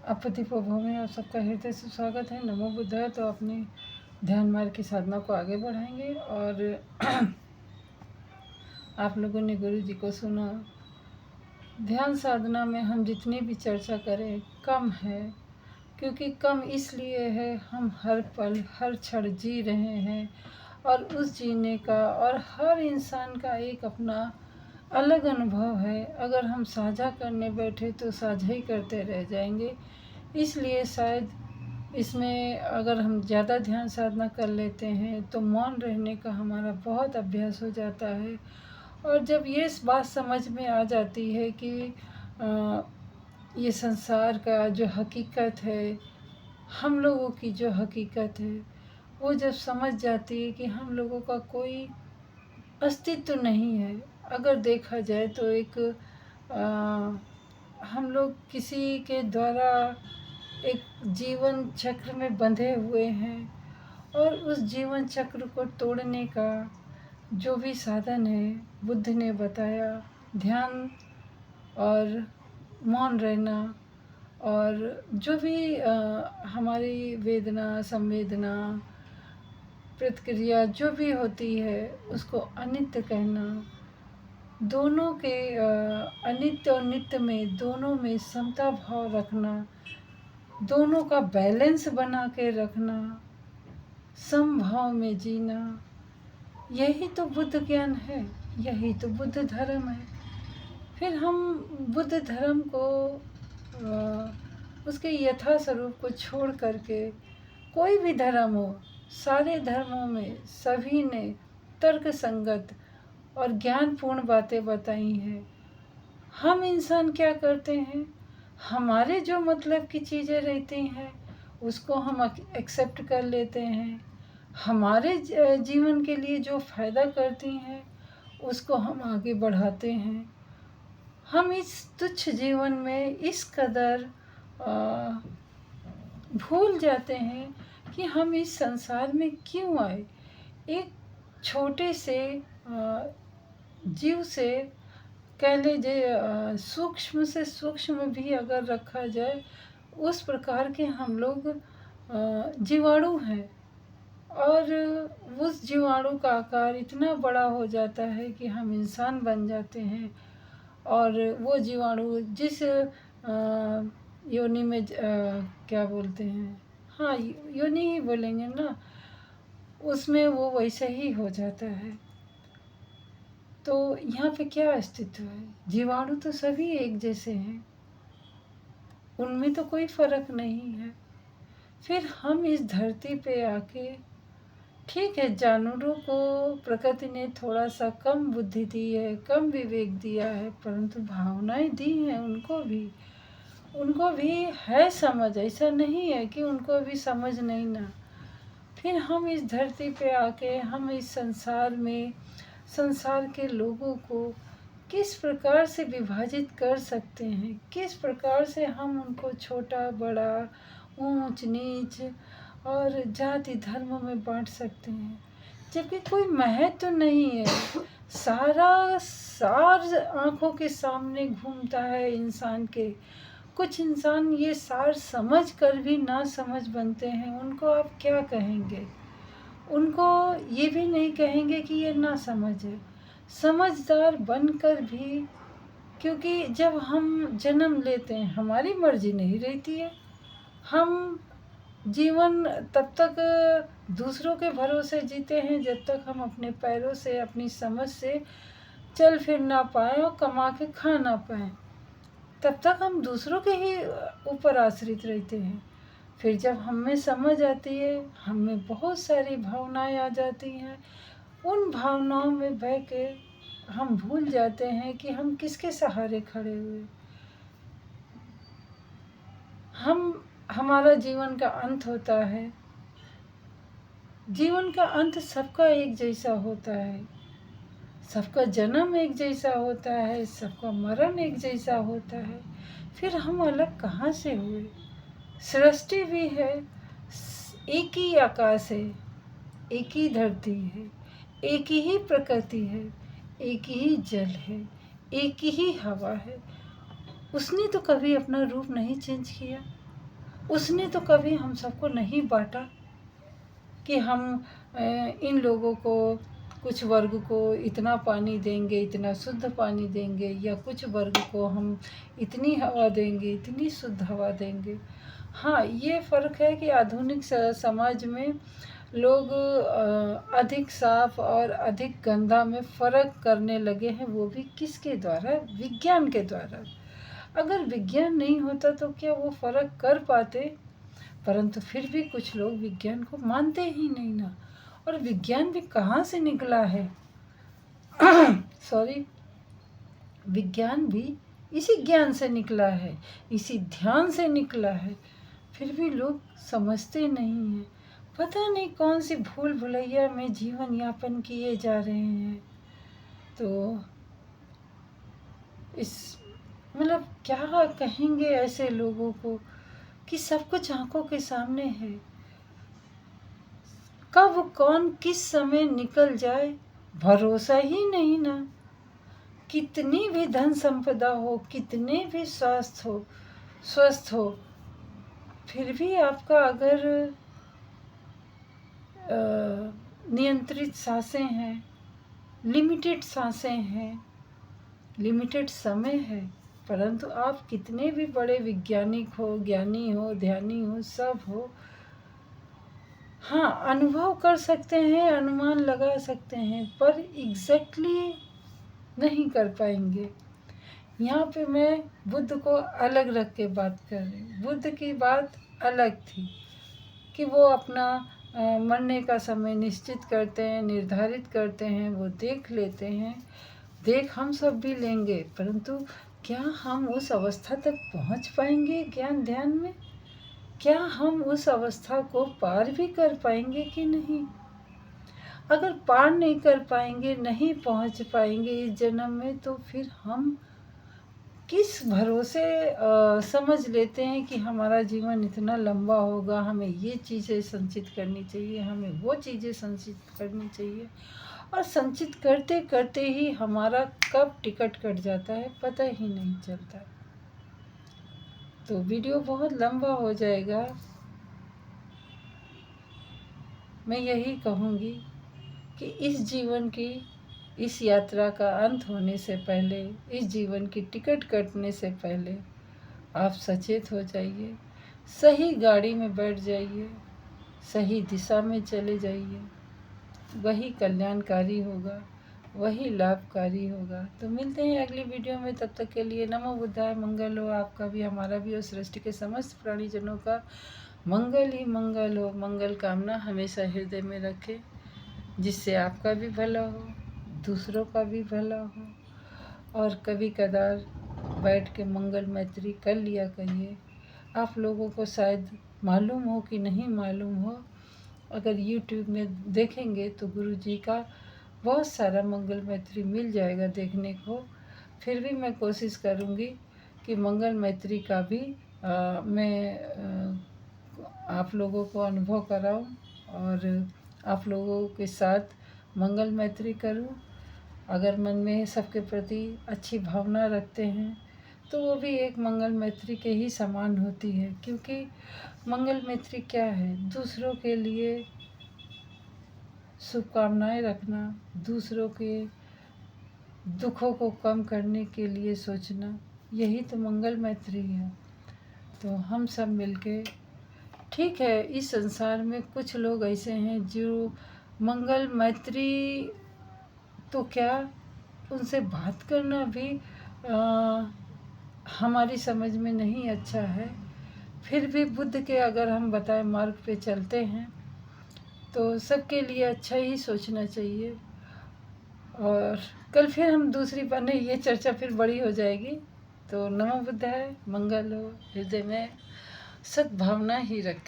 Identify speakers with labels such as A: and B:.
A: अपतिप्रभु में आप सबका हृदय से स्वागत है। नमो बुद्धाय। तो अपनी ध्यान मार्ग की साधना को आगे बढ़ाएंगे और आप लोगों ने गुरु जी को सुना। ध्यान साधना में हम जितनी भी चर्चा करें कम है, क्योंकि कम इसलिए है हम हर पल हर क्षण जी रहे हैं और उस जीने का और हर इंसान का एक अपना अलग अनुभव है। अगर हम साझा करने बैठे तो साझा ही करते रह जाएंगे। इसलिए शायद इसमें अगर हम ज़्यादा ध्यान साधना कर लेते हैं तो मौन रहने का हमारा बहुत अभ्यास हो जाता है। और जब ये बात समझ में आ जाती है कि ये संसार का जो हकीकत है, हम लोगों की जो हकीकत है, वो जब समझ जाती है कि हम लोगों का कोई अस्तित्व नहीं है। अगर देखा जाए तो एक हम लोग किसी के द्वारा एक जीवन चक्र में बंधे हुए हैं और उस जीवन चक्र को तोड़ने का जो भी साधन है बुद्ध ने बताया, ध्यान और मौन रहना और जो भी हमारी वेदना संवेदना प्रतिक्रिया जो भी होती है उसको अनित्य कहना, दोनों के अनित्य और नित्य में दोनों में समता भाव रखना, दोनों का बैलेंस बना के रखना, समभाव में जीना, यही तो बुद्ध ज्ञान है, यही तो बुद्ध धर्म है। फिर हम बुद्ध धर्म को उसके यथा स्वरूप को छोड़ करके कोई भी धर्म हो, सारे धर्मों में सभी ने तर्क संगत और ज्ञानपूर्ण बातें बताई हैं। हम इंसान क्या करते हैं, हमारे जो मतलब की चीज़ें रहती हैं उसको हम एक्सेप्ट कर लेते हैं, हमारे जीवन के लिए जो फ़ायदा करती हैं उसको हम आगे बढ़ाते हैं। हम इस तुच्छ जीवन में इस कदर भूल जाते हैं कि हम इस संसार में क्यों आए। एक छोटे से जीव से कह लीजिए, सूक्ष्म से सूक्ष्म भी अगर रखा जाए उस प्रकार के हम लोग जीवाणु हैं और उस जीवाणु का आकार इतना बड़ा हो जाता है कि हम इंसान बन जाते हैं। और वो जीवाणु जिस योनि में क्या बोलते हैं, हाँ योनि ही बोलेंगे ना, उसमें वो वैसे ही हो जाता है। तो यहाँ पे क्या अस्तित्व है, जीवाणु तो सभी एक जैसे हैं, उनमें तो कोई फर्क नहीं है। फिर हम इस धरती पे आके, ठीक है जानवरों को प्रकृति ने थोड़ा सा कम बुद्धि दी है, कम विवेक दिया है, परंतु भावनाएं दी हैं उनको भी है समझ, ऐसा नहीं है कि उनको भी समझ नहीं ना। फिर हम इस धरती पे आके हम इस संसार में संसार के लोगों को किस प्रकार से विभाजित कर सकते हैं, किस प्रकार से हम उनको छोटा बड़ा ऊंच नीच और जाति धर्म में बांट सकते हैं, जबकि कोई महत्व नहीं है। सारा सार आँखों के सामने घूमता है इंसान के। कुछ इंसान ये सार समझ कर भी ना समझ बनते हैं, उनको आप क्या कहेंगे? उनको ये भी नहीं कहेंगे कि ये ना समझ है, समझदार बनकर भी, क्योंकि जब हम जन्म लेते हैं हमारी मर्जी नहीं रहती है। हम जीवन तब तक दूसरों के भरोसे जीते हैं जब तक हम अपने पैरों से अपनी समझ से चल फिर ना पाएँ और कमा के खा ना पाएँ, तब तक हम दूसरों के ही ऊपर आश्रित रहते हैं। फिर जब हम में समझ आती है, हम में बहुत सारी भावनाएं आ जाती हैं, उन भावनाओं में बह के हम भूल जाते हैं कि हम किसके सहारे खड़े हुए। हमारा जीवन का अंत होता है, जीवन का अंत सबका एक जैसा होता है, सबका जन्म एक जैसा होता है, सबका मरण एक जैसा होता है। फिर हम अलग कहाँ से हुए? सृष्टि भी है, एक ही आकाश है, एक ही धरती है, एक ही प्रकृति है, एक ही जल है, एक ही हवा है। उसने तो कभी अपना रूप नहीं चेंज किया। उसने तो कभी हम सबको नहीं बांटा कि हम इन लोगों को, कुछ वर्ग को इतना पानी देंगे, इतना शुद्ध पानी देंगे, या कुछ वर्ग को हम इतनी हवा देंगे, इतनी शुद्ध हवा देंगे। हाँ, ये फ़र्क है कि आधुनिक समाज में लोग अधिक साफ और अधिक गंदा में फ़र्क करने लगे हैं, वो भी किसके द्वारा? विज्ञान के द्वारा। अगर विज्ञान नहीं होता तो क्या वो फ़र्क कर पाते? परंतु फिर भी कुछ लोग विज्ञान को मानते ही नहीं ना। और विज्ञान भी कहाँ से निकला है? सॉरी, विज्ञान भी इसी ज्ञान से निकला है, इसी ध्यान से निकला है। फिर भी लोग समझते नहीं हैं। पता नहीं कौन सी भूल भुलैया में जीवन यापन किए जा रहे हैं। तो इस मतलब क्या कहेंगे ऐसे लोगों को कि सब कुछ आंखों के सामने है। कब कौन किस समय निकल जाए भरोसा ही नहीं ना। कितनी भी धन संपदा हो, कितने भी स्वस्थ हो, फिर भी आपका अगर नियंत्रित सांसें हैं, लिमिटेड सांसें हैं, लिमिटेड समय है, परंतु आप कितने भी बड़े वैज्ञानिक हो, ज्ञानी हो, ध्यानी हो, सब हो, हाँ अनुभव कर सकते हैं, अनुमान लगा सकते हैं, पर एग्जैक्टली नहीं कर पाएंगे। यहाँ पे मैं बुद्ध को अलग रख के बात कर रही हूँ। बुद्ध की बात अलग थी कि वो अपना मरने का समय निश्चित करते हैं, निर्धारित करते हैं, वो देख लेते हैं। देख हम सब भी लेंगे, परंतु क्या हम उस अवस्था तक पहुँच पाएंगे ज्ञान ध्यान में? क्या हम उस अवस्था को पार भी कर पाएंगे कि नहीं? अगर पार नहीं कर पाएंगे, नहीं पहुँच पाएंगे इस जन्म में, तो फिर हम किस भरोसे समझ लेते हैं कि हमारा जीवन इतना लंबा होगा, हमें ये चीज़ें संचित करनी चाहिए, हमें वो चीज़ें संचित करनी चाहिए, और संचित करते करते ही हमारा कब टिकट कट जाता है पता ही नहीं चलता। तो वीडियो बहुत लंबा हो जाएगा। मैं यही कहूँगी कि इस जीवन की, इस यात्रा का अंत होने से पहले, इस जीवन की टिकट कटने से पहले आप सचेत हो जाइए, सही गाड़ी में बैठ जाइए, सही दिशा में चले जाइए। वही कल्याणकारी होगा, वही लाभकारी होगा। तो मिलते हैं अगली वीडियो में, तब तक के लिए नमो बुद्धाय। मंगल हो आपका भी, हमारा भी, और सृष्टि के समस्त प्राणीजनों का मंगल ही मंगल हो। मंगल कामना हमेशा हृदय में रखें, जिससे आपका भी भला हो, दूसरों का भी भला हो। और कभी कदार बैठ के मंगल मैत्री कर लिया करिए। आप लोगों को शायद मालूम हो कि नहीं मालूम हो, अगर YouTube में देखेंगे तो गुरु जी का बहुत सारा मंगल मैत्री मिल जाएगा देखने को। फिर भी मैं कोशिश करूँगी कि मंगल मैत्री का भी मैं आप लोगों को अनुभव कराऊं और आप लोगों के साथ मंगल मैत्री करूं। अगर मन में सबके प्रति अच्छी भावना रखते हैं तो वो भी एक मंगल मैत्री के ही समान होती है, क्योंकि मंगल मैत्री क्या है? दूसरों के लिए शुभकामनाएं रखना, दूसरों के दुखों को कम करने के लिए सोचना, यही तो मंगल मैत्री है। तो हम सब मिलके, ठीक है, इस संसार में कुछ लोग ऐसे हैं जो मंगल मैत्री तो क्या, उनसे बात करना भी हमारी समझ में नहीं अच्छा है। फिर भी बुद्ध के अगर हम बताए मार्ग पे चलते हैं तो सबके लिए अच्छा ही सोचना चाहिए। और कल फिर हम दूसरी बार, नहीं ये चर्चा फिर बड़ी हो जाएगी। तो नमो बुद्धाय, मंगल हो, हृदय में सद्भावना ही रखें।